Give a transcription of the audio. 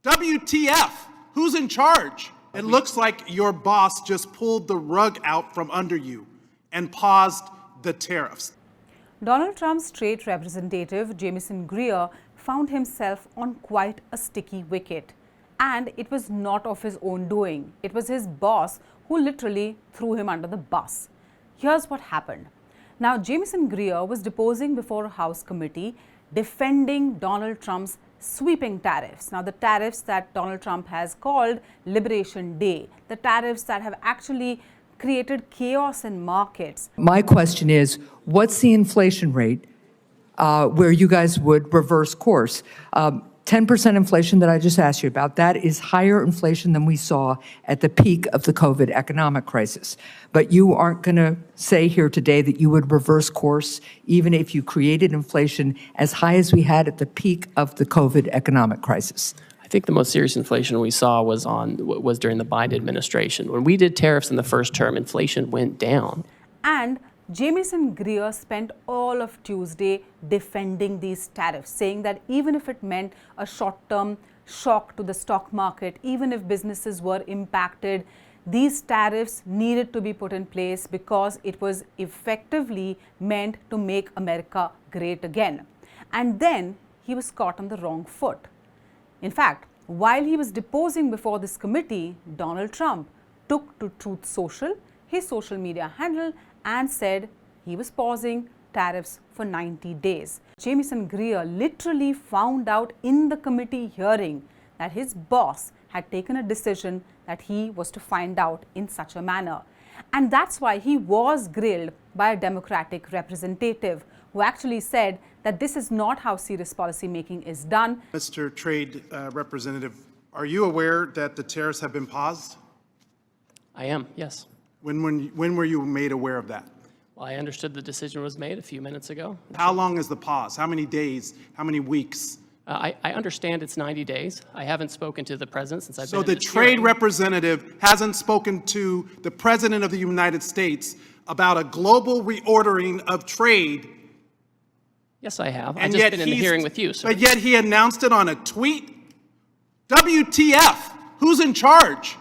WTF? Who's in charge? It looks like your boss just pulled the rug out from under you and paused the tariffs. Donald Trump's trade representative, Jamieson Greer, found himself on quite a sticky wicket. And it was not of his own doing. It was his boss who literally threw him under the bus. Here's what happened. Now, Jamieson Greer was deposing before a House committee defending Donald Trump's sweeping tariffs. Now, the tariffs that Donald Trump has called Liberation Day, the tariffs that have actually created chaos in markets. My question is, what's the inflation rate where you guys would reverse course? 10% inflation that I just asked you about, that is higher inflation than we saw at the peak of the COVID economic crisis. But you aren't going to say here today that you would reverse course even if you created inflation as high as we had at the peak of the COVID economic crisis. I think the most serious inflation we saw was during the Biden administration. When we did tariffs in the first term, inflation went down. And Jamieson Greer spent all of Tuesday defending these tariffs, saying that even if it meant a short-term shock to the stock market, even if businesses were impacted, these tariffs needed to be put in place because it was effectively meant to make America great again. And then he was caught on the wrong foot. In fact, while he was deposing before this committee, Donald Trump took to Truth Social, his social media handle, and said he was pausing tariffs for 90 days. Jamieson Greer literally found out in the committee hearing that his boss had taken a decision that he was to find out in such a manner. And that's why he was grilled by a Democratic representative who actually said that this is not how serious policy making is done. Mr. Trade Representative, are you aware that the tariffs have been paused? I am, yes. When were you made aware of that? Well, I understood the decision was made a few minutes ago. How long is the pause? How many days? How many weeks? I understand it's 90 days. I haven't spoken to the president since I've been So in the this trade hearing. representative hasn't spoken to the president of the United States about a global reordering of trade. Yes, I have. I've And just yet been in the hearing with you, sir. But yet he announced it on a tweet. WTF? Who's in charge?